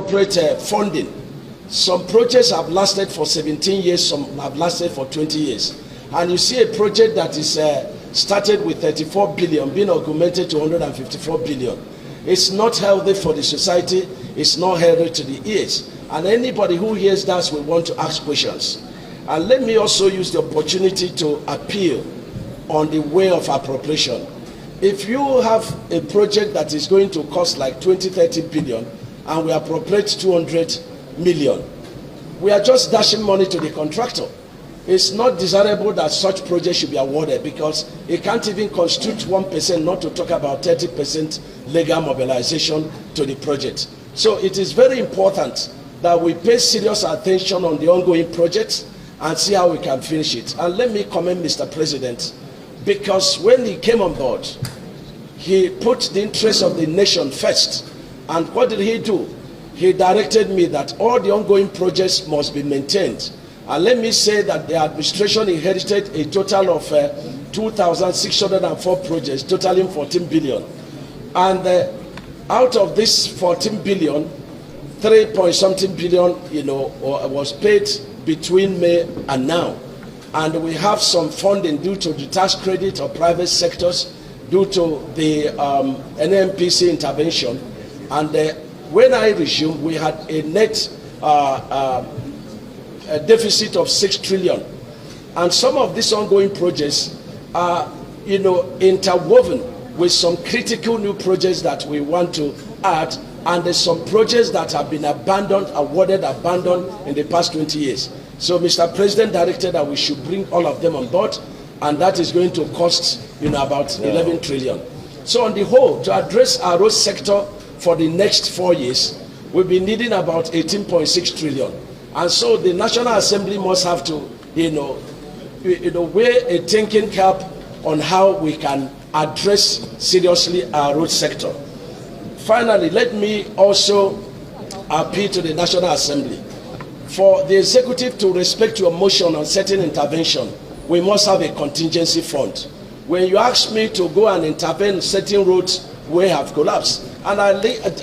corporate funding. Some projects have lasted for 17 years, some have lasted for 20 years. And you see a project that is started with 34 billion being augmented to 154 billion. It's not healthy for the society, it's not healthy to the ears. And anybody who hears that will want to ask questions. And let me also use the opportunity to appeal on the way of appropriation. If you have a project that is going to cost like 20-30 billion and we appropriate 200 million, we are just dashing money to the contractor. It's not desirable that such projects should be awarded because it can't even constitute 1%, not to talk about 30% legal mobilization to the project. So it is very important that we pay serious attention on the ongoing projects and see how we can finish it. And let me commend Mr. President, because when he came on board, he put the interests of the nation first. And what did he do? He directed me that all the ongoing projects must be maintained. And let me say that the administration inherited a total of 2,604 projects, totaling 14 billion. And out of this 14 billion, 3-point-something billion, was paid between May and now. And we have some funding due to the tax credit of private sectors, due to the NMPC intervention. And when I resumed, we had a net a deficit of 6 trillion. And some of these ongoing projects are, interwoven with some critical new projects that we want to add. And there's some projects that have been abandoned in the past 20 years. So Mr. President directed that we should bring all of them on board, and that is going to cost, about 11 trillion. So on the whole, to address our road sector for the next 4 years, we'll be needing about 18.6 trillion. And so the National Assembly must have to, weigh a thinking cap on how we can address seriously our road sector. Finally, let me also appeal to the National Assembly. For the executive to respect your motion on certain intervention, we must have a contingency fund. When you ask me to go and intervene in certain roads we have collapsed, and I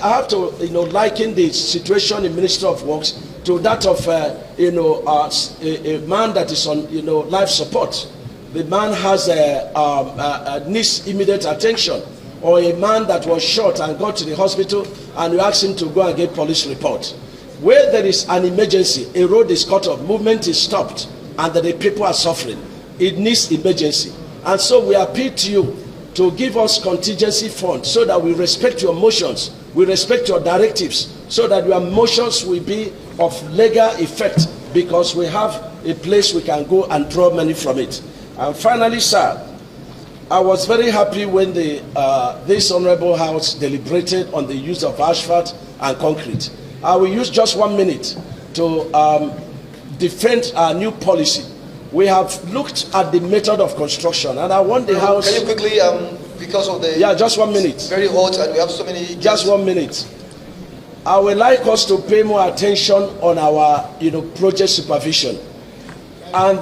have to liken the situation in Ministry of Works to that of a man that is on life support. The man has needs immediate attention, or a man that was shot and got to the hospital and you ask him to go and get police report. Where there is an emergency, a road is cut off, movement is stopped, and the people are suffering. It needs emergency. And so we appeal to you to give us contingency fund so that we respect your motions, we respect your directives, so that your motions will be of legal effect, because we have a place we can go and draw money from it. And finally, sir, I was very happy when this Honorable House deliberated on the use of asphalt and concrete. I will use just 1 minute to defend our new policy. We have looked at the method of construction, and I want the House... Can you quickly, because of the... Yeah, just 1 minute. It's very hot and we have so many... Just 1 minute. I would like us to pay more attention on our, project supervision. And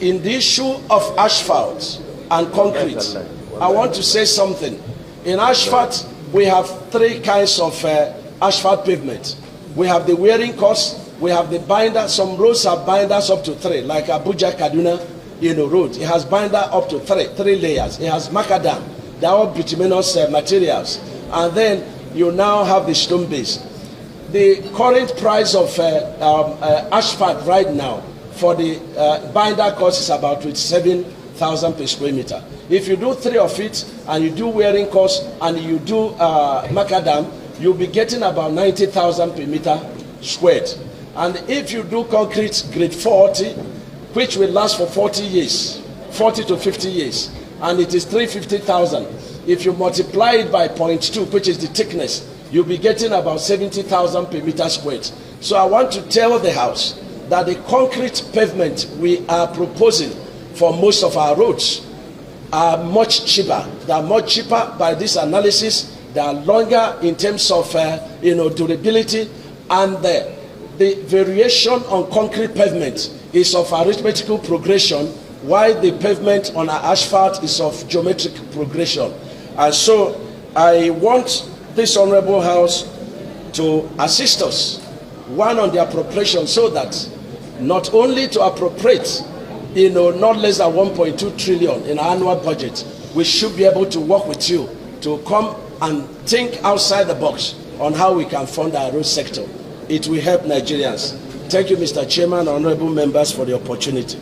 in the issue of asphalt and concrete, I want to say something. In asphalt, we have 3 kinds of asphalt pavement. We have the wearing course, we have the binder. Some roads have binders up to 3, like Abuja Kaduna, road. It has binder up to 3 layers. It has macadam. They are all bituminous materials. And then you now have the stone base. The current price of asphalt right now for the binder cost is about 27,000 per square meter. If you do 3 of it, and you do wearing cost, and you do macadam, you'll be getting about 90,000 per meter squared. And if you do concrete grade 40, which will last for 40 years, 40 to 50 years, and it is 350,000. If you multiply it by 0.2, which is the thickness, you'll be getting about 70,000 per meter squared. So I want to tell the House that the concrete pavement we are proposing for most of our roads are much cheaper. They are much cheaper by this analysis. They are longer in terms of durability, and the variation on concrete pavement is of arithmetical progression, while the pavement on our asphalt is of geometric progression. And so I want this Honorable House to assist us, one on the appropriation, so that not only to appropriate, not less than 1.2 trillion in our annual budget, we should be able to work with you to come and think outside the box on how we can fund our road sector. It will help Nigerians. Thank you, Mr. Chairman, honorable members, for the opportunity.